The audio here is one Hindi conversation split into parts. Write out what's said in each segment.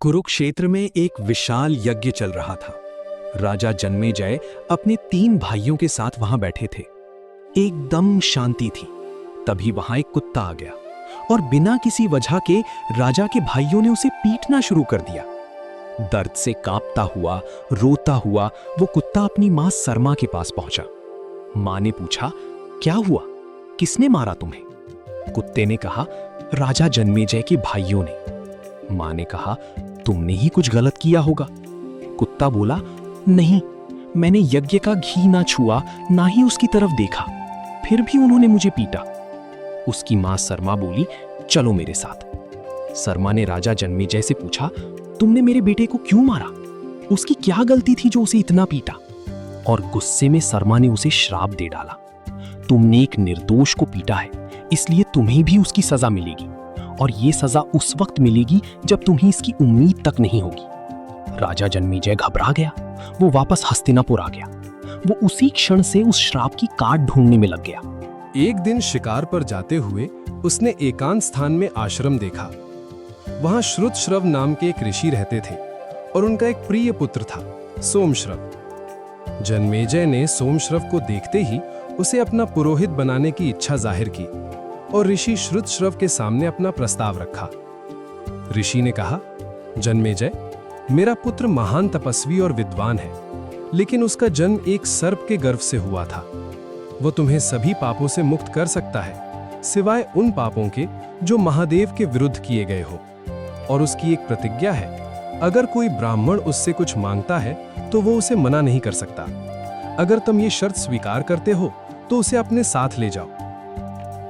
कुरुक्षेत्र में एक विशाल यज्ञ चल रहा था। राजा जन्मेजय अपने 3 भाइयों के साथ वहां बैठे थे। एकदम शांति थी। तभी वहां एक कुत्ता आ गया और बिना किसी वजह के राजा के भाइयों ने उसे पीटना शुरू कर दिया। दर्द से कांपता हुआ, रोता हुआ वो कुत्ता अपनी मां सरमा के पास पहुंचा। मां ने पूछा, क्या हुआ? किसने मारा तुम्हें? कुत्ते ने कहा, राजा जन्मेजय के भाइयों ने। मां ने कहा, तुमने ही कुछ गलत किया होगा। कुत्ता बोला, नहीं, मैंने यज्ञ का घी ना छुआ, ना ही उसकी तरफ देखा, फिर भी उन्होंने मुझे पीटा। उसकी मां सरमा बोली, चलो मेरे साथ। सरमा ने राजा जन्मेजय से पूछा, तुमने मेरे बेटे को क्यों मारा? उसकी क्या गलती थी जो उसे इतना पीटा? और गुस्से में सरमा ने उसे श्राप दे डाला, तुमने एक निर्दोष को पीटा है, इसलिए तुम्हें भी उसकी सजा मिलेगी, और ये सजा उस वक्त मिलेगी जब तुम्हें इसकी उम्मीद तक नहीं होगी। राजा जन्मेजय घबरा गया। वो वापस हस्तिनापुर आ गया। वो उसी क्षण से उस श्राप की काट ढूंढने में लग गया। एक दिन शिकार पर जाते हुए उसने एकांत स्थान में आश्रम देखा। वहां श्रुतश्रव नाम के एक ऋषि रहते थे और उनका एक प्रिय पुत्र था, सोमश्रव। जन्मेजय ने सोमश्रव को देखते ही उसे अपना पुरोहित बनाने की इच्छा जाहिर की और ऋषि श्रुतश्रव के सामने अपना प्रस्ताव रखा। ऋषि ने कहा, जन्मेजय, मेरा पुत्र महान तपस्वी और विद्वान है, लेकिन उसका जन्म एक सर्प के गर्भ से हुआ था। वो तुम्हें सभी पापों से मुक्त कर सकता है, सिवाय उन पापों के जो महादेव के विरुद्ध किए गए हो। और उसकी एक प्रतिज्ञा है, अगर कोई ब्राह्मण उससे कुछ मांगता है तो वो उसे मना नहीं कर सकता। अगर तुम ये शर्त स्वीकार करते हो तो उसे अपने साथ ले जाओ।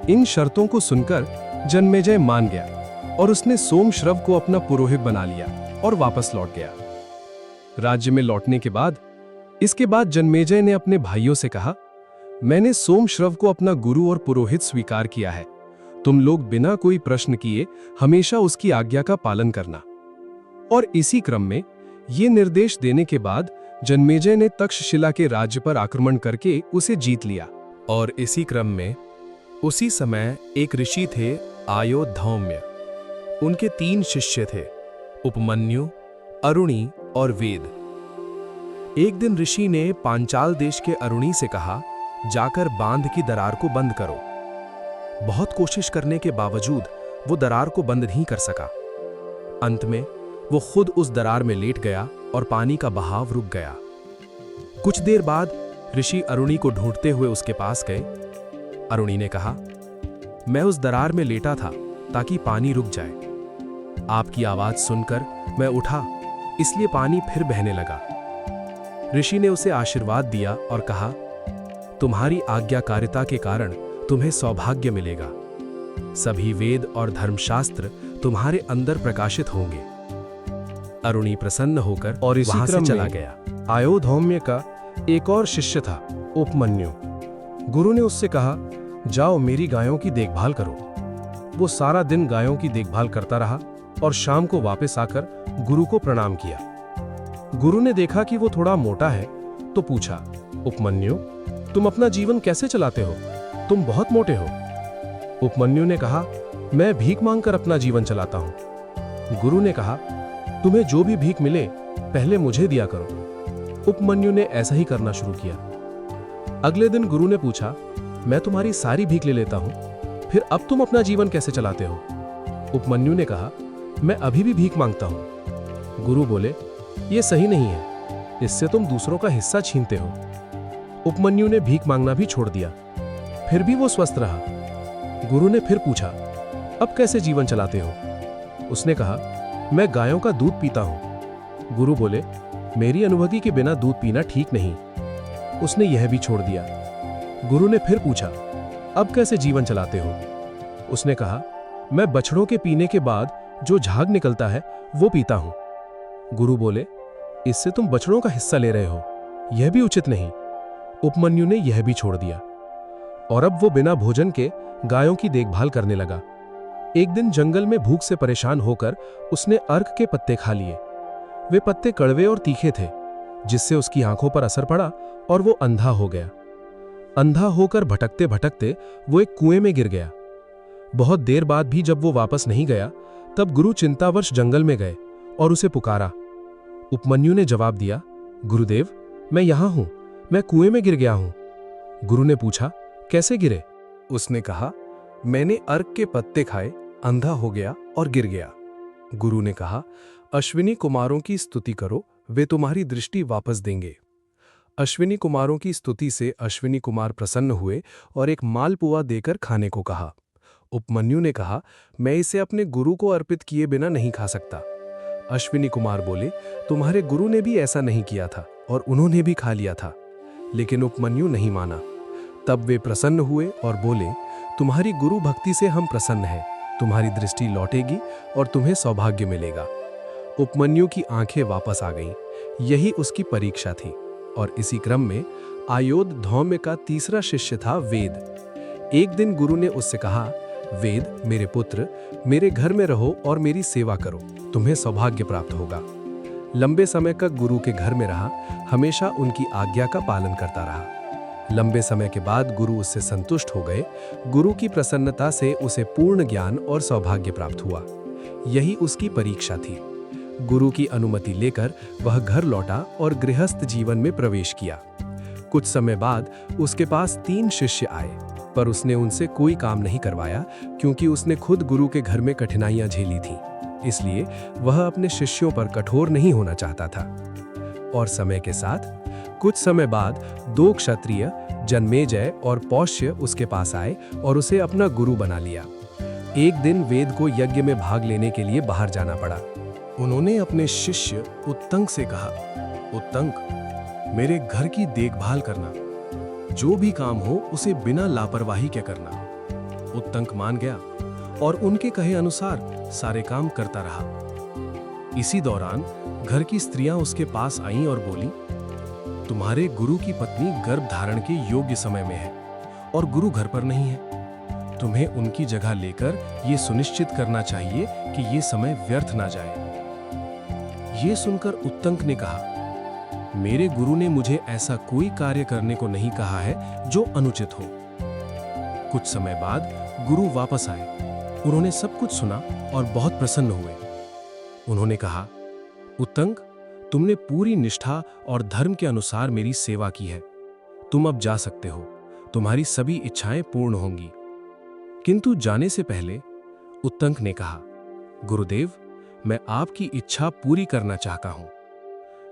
इन शर्तों को सुनकर जन्मेजय मान गया और उसने सोमश्रव को अपना पुरोहित बना लिया और वापस लौट गया। राज्य में लौटने के बाद इसके बाद जन्मेजय ने अपने भाइयों से कहा, मैंने सोमश्रव को अपना गुरु और पुरोहित स्वीकार किया है। तुम लोग बिना कोई प्रश्न किए हमेशा उसकी आज्ञा का पालन करना। और इसी क्रम में ये निर्देश देने के बाद जन्मेजय ने तक्षशिला के राज्य पर आक्रमण करके उसे जीत लिया। और इसी क्रम में उसी समय एक ऋषि थे, आयोधौम्य। उनके 3 शिष्य थे, उपमन्यु, अरुणी और वेद। एक दिन ऋषि ने पांचाल देश के अरुणी से कहा, जाकर बांध की दरार को बंद करो। बहुत कोशिश करने के बावजूद वो दरार को बंद नहीं कर सका। अंत में वो खुद उस दरार में लेट गया और पानी का बहाव रुक गया। कुछ देर बाद ऋषि अरुणी को ढूंढते हुए उसके पास गए। अरुणी ने कहा, मैं उस दरार में लेटा था ताकि पानी रुक जाए। आपकी आवाज सुनकर मैं उठा, इसलिए पानी फिर बहने लगा। ऋषि ने उसे आशीर्वाद दिया और कहा, तुम्हारी आज्ञाकारिता के कारण तुम्हें सौभाग्य मिलेगा। सभी वेद और धर्मशास्त्र तुम्हारे अंदर प्रकाशित होंगे। अरुणी प्रसन्न होकर और वहां से चला गया। आयोधौम्य का एक और शिष्य था, उपमन्यु। गुरु ने उससे कहा, जाओ मेरी गायों की देखभाल करो। वो सारा दिन गायों की देखभाल करता रहा और शाम को वापस आकर गुरु को प्रणाम किया। गुरु ने देखा कि वो थोड़ा मोटा है तो पूछा, उपमन्यु, तुम अपना जीवन कैसे चलाते हो? तुम बहुत मोटे हो। उपमन्यु ने कहा, मैं भीख मांगकर अपना जीवन चलाता हूं। गुरु ने कहा, तुम्हें जो भी भीख मिले पहले मुझे दिया करो। उपमन्यु ने ऐसा ही करना शुरू किया। अगले दिन गुरु ने पूछा, मैं तुम्हारी सारी भीख ले लेता हूं, फिर अब तुम अपना जीवन कैसे चलाते हो? उपमन्यु ने कहा, मैं अभी भी भीख मांगता हूं। गुरु बोले, यह सही नहीं है, इससे तुम दूसरों का हिस्सा छीनते हो। उपमन्यु ने भीख मांगना भी छोड़ दिया, फिर भी वो स्वस्थ रहा। गुरु ने फिर पूछा, अब कैसे जीवन चलाते हो? उसने कहा, मैं गायों का दूध पीता हूं। गुरु बोले, मेरी अनुभूति के बिना दूध पीना ठीक नहीं। उसने यह भी छोड़ दिया। गुरु ने फिर पूछा, अब कैसे जीवन चलाते हो? उसने कहा, मैं बछड़ों के पीने के बाद जो झाग निकलता है वो पीता हूं। गुरु बोले, इससे तुम बछड़ों का हिस्सा ले रहे हो, यह भी उचित नहीं। उपमन्यु ने यह भी छोड़ दिया और अब वो बिना भोजन के गायों की देखभाल करने लगा। एक दिन जंगल में भूख से परेशान होकर उसने अर्क के पत्ते खा लिए। वे पत्ते कड़वे और तीखे थे, जिससे उसकी आंखों पर असर पड़ा और वो अंधा हो गया। अंधा होकर भटकते भटकते वो एक कुएं में गिर गया। बहुत देर बाद भी जब वो वापस नहीं गया, तब गुरु चिंतावश जंगल में गए और उसे पुकारा। उपमन्यु ने जवाब दिया, गुरुदेव, मैं यहां हूं, मैं कुएं में गिर गया हूं। गुरु ने पूछा, कैसे गिरे? उसने कहा, मैंने अर्क के पत्ते खाए, अंधा हो गया और गिर गया। गुरु ने कहा, अश्विनी कुमारों की स्तुति करो, वे तुम्हारी दृष्टि वापस देंगे। अश्विनी कुमारों की स्तुति से अश्विनी कुमार प्रसन्न हुए और एक मालपुआ देकर खाने को कहा। उपमन्यु ने कहा, मैं इसे अपने गुरु को अर्पित किए बिना नहीं खा सकता। अश्विनी कुमार बोले, तुम्हारे गुरु ने भी ऐसा नहीं किया था और उन्होंने भी खा लिया था। लेकिन उपमन्यु नहीं माना। तब वे प्रसन्न हुए और बोले, तुम्हारी गुरु भक्ति से हम प्रसन्न हैं, तुम्हारी दृष्टि लौटेगी और तुम्हें सौभाग्य मिलेगा। उपमन्यु की आंखें वापस आ गईं। यही उसकी परीक्षा थी। और इसी क्रम में आयोध धौम्य का तीसरा शिष्य था वेद। एक दिन गुरु ने उससे कहा, वेद, मेरे पुत्र, मेरे घर में रहो और मेरी सेवा करो, तुम्हें सौभाग्य प्राप्त होगा। लंबे समय तक गुरु के घर में रहा, हमेशा उनकी आज्ञा का पालन करता रहा। लंबे समय के बाद गुरु उससे संतुष्ट हो गए। गुरु की प्रसन्नता से उसे पूर्ण ज्ञान और सौभाग्य प्राप्त हुआ। यही उसकी परीक्षा थी। गुरु की अनुमति लेकर वह घर लौटा और गृहस्थ जीवन में प्रवेश किया। कुछ समय बाद उसके पास 3 शिष्य आए, पर उसने उनसे कोई काम नहीं करवाया, क्योंकि उसने खुद गुरु के घर में कठिनाइयां झेली थीं। इसलिए वह अपने शिष्यों पर कठोर नहीं होना चाहता था। और समय के साथ कुछ समय बाद 2 क्षत्रिय जन्मेजय और पौष्य उसके पास आए और उसे अपना गुरु बना लिया। एक दिन वेद को यज्ञ में भाग लेने के लिए बाहर जाना पड़ा। उन्होंने अपने शिष्य उत्तंक से कहा, उत्तंक, मेरे घर की देखभाल करना, जो भी काम हो उसे बिना लापरवाही के करना। उत्तंक मान गया और उनके कहे अनुसार सारे काम करता रहा। इसी दौरान घर की स्त्रियां उसके पास आईं और बोली, तुम्हारे गुरु की पत्नी गर्भ धारण के योग्य समय में है और गुरु घर पर नहीं है। तुम्हें उनकी जगह लेकर ये सुनिश्चित करना चाहिए कि ये समय व्यर्थ ना जाए। ये सुनकर उत्तंक ने कहा, मेरे गुरु ने मुझे ऐसा कोई कार्य करने को नहीं कहा है जो अनुचित हो। कुछ समय बाद गुरु वापस आए। उन्होंने सब कुछ सुना और बहुत प्रसन्न हुए। उन्होंने कहा, उत्तंक, तुमने पूरी निष्ठा और धर्म के अनुसार मेरी सेवा की है। तुम अब जा सकते हो। तुम्हारी सभी इच्छाएं पूर्ण होंगी। किंतु जाने से पहले उत्तंक ने कहा, गुरुदेव, मैं आपकी इच्छा पूरी करना चाहता हूं।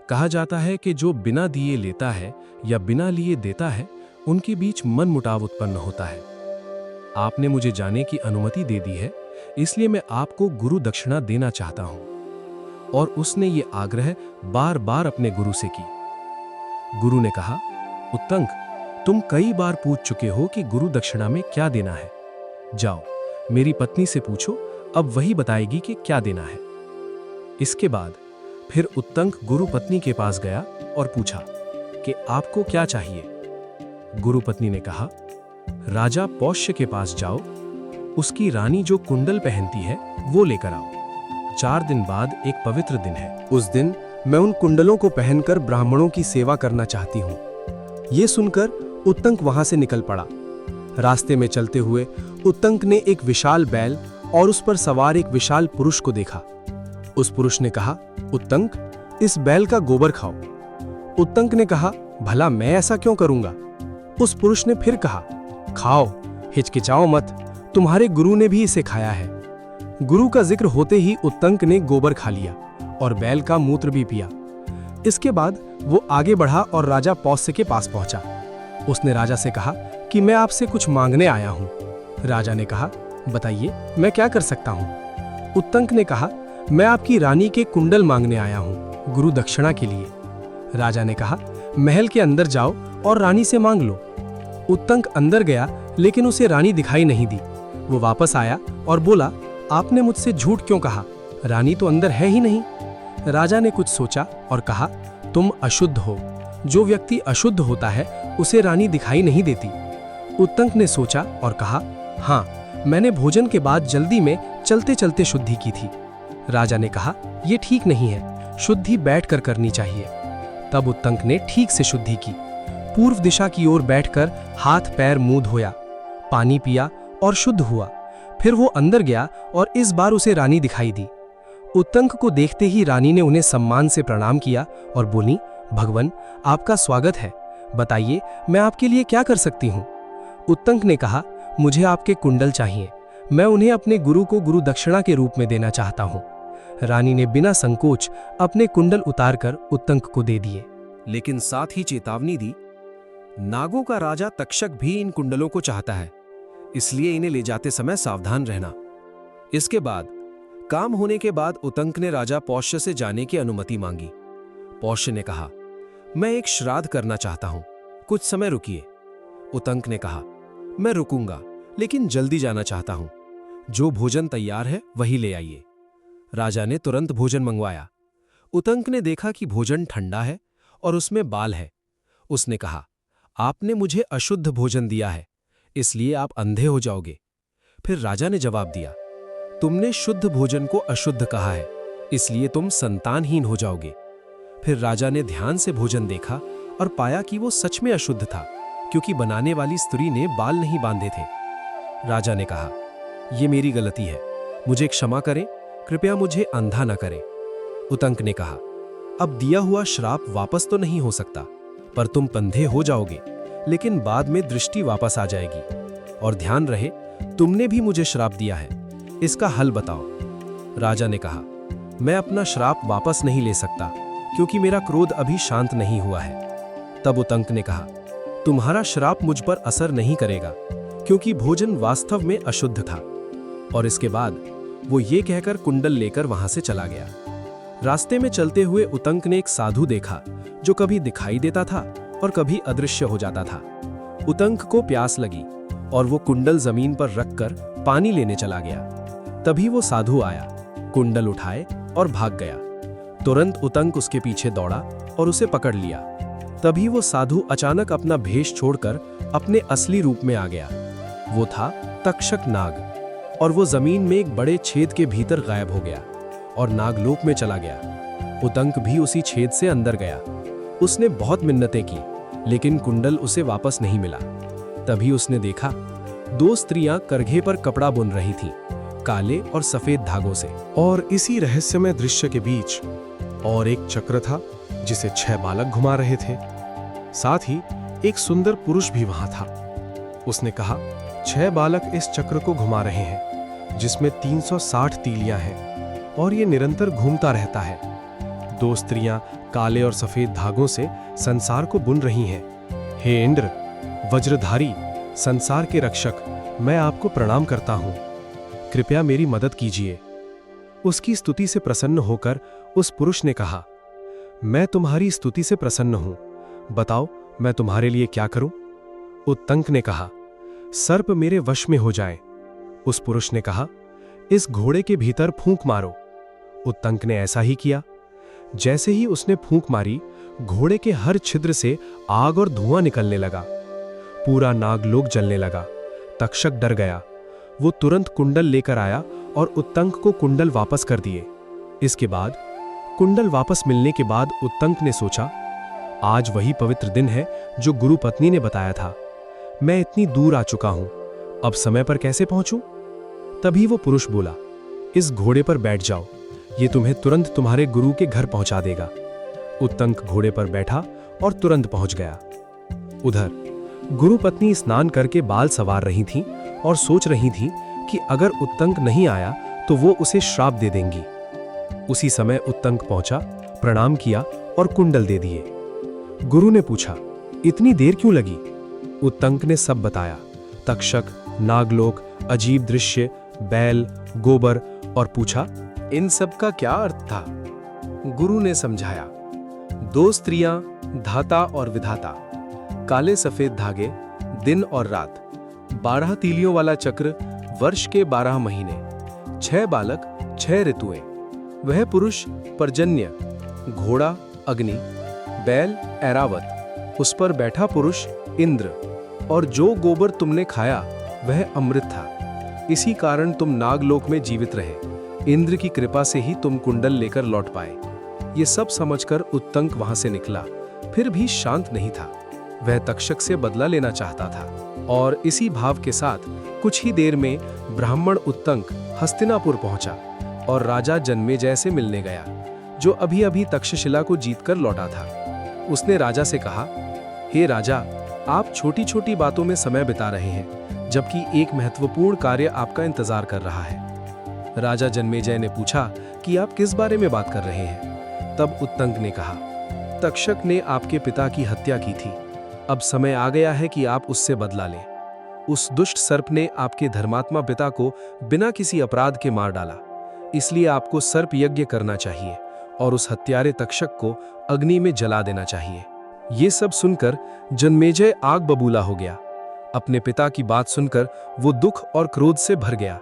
कहा जाता है कि जो बिना दिए लेता है या बिना लिए देता है, उनके बीच मनमुटाव उत्पन्न होता है। आपने मुझे जाने की अनुमति दे दी है, इसलिए मैं आपको गुरु दक्षिणा देना चाहता हूं। और उसने ये आग्रह बार बार अपने गुरु से की। गुरु ने कहा, उत्तंक, तुम कई बार पूछ चुके हो कि गुरु दक्षिणा में क्या देना है। जाओ, मेरी पत्नी से पूछो, अब वही बताएगी कि क्या देना है। इसके बाद फिर उत्तंक गुरु पत्नी के पास गया और पूछा कि आपको क्या चाहिए। गुरु पत्नी ने कहा, राजा पौष्य के पास जाओ, उसकी रानी जो कुंडल पहनती है वो लेकर आओ। 4 दिन बाद एक पवित्र दिन है। उस दिन मैं उन कुंडलों को पहनकर ब्राह्मणों की सेवा करना चाहती हूँ। ये सुनकर उत्तंक वहां से निकल पड़ा। रास्ते में चलते हुए उत्तंक ने एक विशाल बैल और उस पर सवार एक विशाल पुरुष को देखा। उस पुरुष ने कहा, उत्तंक, इस बैल का गोबर खाओ। उत्तंक ने कहा, भला मैं ऐसा क्यों करूंगा? उस पुरुष ने फिर कहा, खाओ, हिचकिचाओ मत, तुम्हारे गुरु ने भी इसे खाया है। गुरु का जिक्र होते ही उत्तंक ने गोबर खा लिया और बैल का मूत्र भी पिया। इसके बाद वो आगे बढ़ा और राजा पौष्य के पास पहुंचा। उसने राजा से कहा कि मैं आपसे कुछ मांगने आया हूं। राजा ने कहा, बताइए, मैं क्या कर सकता हूं? उत्तंक ने कहा, मैं आपकी रानी के कुंडल मांगने आया हूं, गुरु दक्षिणा के लिए। राजा ने कहा, महल के अंदर जाओ और रानी से मांग लो। उत्तंक अंदर गया, लेकिन उसे रानी दिखाई नहीं दी। वो वापस आया और बोला, आपने मुझसे झूठ क्यों कहा? रानी तो अंदर है ही नहीं। राजा ने कुछ सोचा और कहा, तुम अशुद्ध हो। जो व्यक्ति अशुद्ध होता है उसे रानी दिखाई नहीं देती। उत्तंक ने सोचा और कहा, हाँ, मैंने भोजन के बाद जल्दी में चलते चलते शुद्धि की थी। राजा ने कहा, यह ठीक नहीं है, शुद्धि बैठकर करनी चाहिए। तब उत्तंक ने ठीक से शुद्धि की। पूर्व दिशा की ओर बैठकर हाथ पैर मुंह धोया, पानी पिया और शुद्ध हुआ। फिर वो अंदर गया और इस बार उसे रानी दिखाई दी। उत्तंक को देखते ही रानी ने उन्हें सम्मान से प्रणाम किया और बोली, भगवन, आपका स्वागत है, बताइए मैं आपके लिए क्या कर सकती हूँ। उत्तंक ने कहा, मुझे आपके कुंडल चाहिए, मैं उन्हें अपने गुरु को गुरु दक्षिणा के रूप में देना चाहता हूँ। रानी ने बिना संकोच अपने कुंडल उतारकर उत्तंक को दे दिए, लेकिन साथ ही चेतावनी दी, नागों का राजा तक्षक भी इन कुंडलों को चाहता है, इसलिए इन्हें ले जाते समय सावधान रहना। इसके बाद काम होने के बाद उत्तंक ने राजा पौष्य से जाने की अनुमति मांगी। पौष्य ने कहा, मैं एक श्राद्ध करना चाहता हूं, कुछ समय रुकिए। उत्तंक ने कहा, मैं रुकूंगा, लेकिन जल्दी जाना चाहता हूं, जो भोजन तैयार है वही ले आइए। राजा ने तुरंत भोजन मंगवाया। उत्तंक ने देखा कि भोजन ठंडा है और उसमें बाल है। उसने कहा, आपने मुझे अशुद्ध भोजन दिया है, इसलिए आप अंधे हो जाओगे। फिर राजा ने जवाब दिया, तुमने शुद्ध भोजन को अशुद्ध कहा है, इसलिए तुम संतानहीन हो जाओगे। फिर राजा ने ध्यान से भोजन देखा और पाया कि वो सच में अशुद्ध था, क्योंकि बनाने वाली स्त्री ने बाल नहीं बांधे थे। राजा ने कहा, यह मेरी गलती है, मुझे क्षमा करें, कृपया मुझे अंधा न करें। उत्तंक ने कहा, अब दिया हुआ श्राप वापस तो नहीं हो सकता, पर तुम अंधे हो जाओगे, लेकिन बाद में दृष्टि वापस आ जाएगी। और ध्यान रहे, तुमने भी मुझे श्राप दिया है, इसका हल बताओ। राजा ने कहा, मैं अपना श्राप वापस नहीं ले सकता, क्योंकि मेरा क्रोध अभी शांत नहीं हुआ है। तब उत्तंक ने कहा, तुम्हारा श्राप मुझ पर असर नहीं करेगा, क्योंकि भोजन वास्तव में अशुद्ध था। और इसके बाद वो ये कहकर कुंडल लेकर वहां से चला गया। रास्ते में चलते हुए उत्तंक ने एक साधु देखा, जो कभी दिखाई देता था और कभी अदृश्य हो जाता था। उत्तंक को प्यास लगी और वो कुंडल जमीन पर रखकर पानी लेने चला गया। तभी वो साधु आया, कुंडल उठाए और भाग गया। तुरंत उत्तंक उसके पीछे दौड़ा और उसे पकड़ लिया। तभी वो साधु अचानक अपना भेष छोड़कर अपने असली रूप में आ गया। वो था तक्षक नाग, और वो जमीन में एक बड़े छेद के भीतर गायब हो गया और नागलोक में चला गया। उत्तंक भी उसी छेद से अंदर गया। उसने बहुत मिन्नतें की, लेकिन कुंडल उसे वापस नहीं मिला। तभी उसने देखा, दो स्त्रियां करघे पर कपड़ा बुन रही थीं, काले और सफेद धागों से। और इसी रहस्यमय दृश्य के बीच और एक चक्र था, जिसे 6 बालक घुमा रहे थे। साथ ही एक सुंदर पुरुष भी वहां था। उसने कहा, 6 बालक इस चक्र को घुमा रहे हैं, जिसमें 360 तीलियां हैं, और ये निरंतर घूमता रहता है। 2 स्त्रियां काले और सफेद धागों से संसार को बुन रही हैं। हे इंद्र, वज्रधारी, संसार के रक्षक, मैं आपको प्रणाम करता हूं, कृपया मेरी मदद कीजिए। उसकी स्तुति से प्रसन्न होकर उस पुरुष ने कहा, मैं तुम्हारी स्तुति से प्रसन्न हूं, बताओ मैं तुम्हारे लिए क्या करूं। उत्तंक ने कहा, सर्प मेरे वश में हो जाए। उस पुरुष ने कहा, इस घोड़े के भीतर फूंक मारो। उत्तंक ने ऐसा ही किया। जैसे ही उसने फूंक मारी, घोड़े के हर छिद्र से आग और धुआं निकलने लगा। पूरा नागलोक जलने लगा। तक्षक डर गया। वो तुरंत कुंडल लेकर आया और उत्तंक को कुंडल वापस कर दिए। इसके बाद कुंडल वापस मिलने के बाद उत्तंक ने सोचा, आज वही पवित्र दिन है जो गुरु पत्नी ने बताया था। मैं इतनी दूर आ चुका हूं, अब समय पर कैसे पहुंचूं? तभी वो पुरुष बोला, इस घोड़े पर बैठ जाओ, ये तुम्हें तुरंत तुम्हारे गुरु के घर पहुंचा देगा। उत्तंक घोड़े पर बैठा और तुरंत पहुंच गया। उधर गुरु पत्नी स्नान करके बाल संवार रही थीं और सोच रही थीं कि अगर उत्तंक नहीं आया तो वो उसे श्राप दे देंगी। उसी समय उत्तंक पहुंचा, प्रणाम किया और कुंडल दे दिए। गुरु ने पूछा, इतनी देर क्यों लगी? उत्तंक ने सब बताया, तक्षक, नागलोक, अजीब दृश्य, बैल, गोबर, और पूछा, इन सब का क्या अर्थ था? गुरु ने समझाया, 2 स्त्रियां, धाता और विधाता, काले सफेद धागे, दिन और रात, 12 तीलियों वाला चक्र, वर्ष के 12 महीने, 6 बालक, 6 ऋतुएं, वह पुरुष पर्जन्य, घोड़ा अग्नि, बैल ऐरावत, उस पर बैठा पुरुष इंद्र, और जो गोबर तुमने खाया वह अमृत था। इसी कारण तुम नागलोक में जीवित रहे। इंद्र की कृपा से ही तुम कुंडल लेकर लौट पाए। ये सब समझकर उत्तंक वहां से निकला, फिर भी शांत नहीं था। वह तक्षक से बदला लेना चाहता था। और इसी भाव के साथ कुछ ही देर में ब्राह्मण उत्तंक हस्तिनापुर पहुंचा, और राजा जन्मेजय से मिलने गया, जो अभी अभी तक्षशिला को जीतकर लौटा था। उसने राजा से कहा, हे राजा, आप छोटी छोटी बातों में समय बिता रहे हैं, जबकि एक महत्वपूर्ण कार्य आपका इंतजार कर रहा है। राजा जन्मेजय ने पूछा कि आप किस बारे में बात कर रहे हैं। तब उत्तंक ने कहा, तक्षक ने आपके पिता की हत्या की थी। अब समय आ गया है कि आप उससे बदला लें। उस दुष्ट सर्प ने आपके धर्मात्मा पिता को बिना किसी अपराध के मार डाला। इसलिए आपको सर्प यज्ञ करना चाहिए और उस हत्यारे तक्षक को अग्नि में जला देना चाहिए। ये सब सुनकर जन्मेजय आग बबूला हो गया। अपने पिता की बात सुनकर वो दुख और क्रोध से भर गया।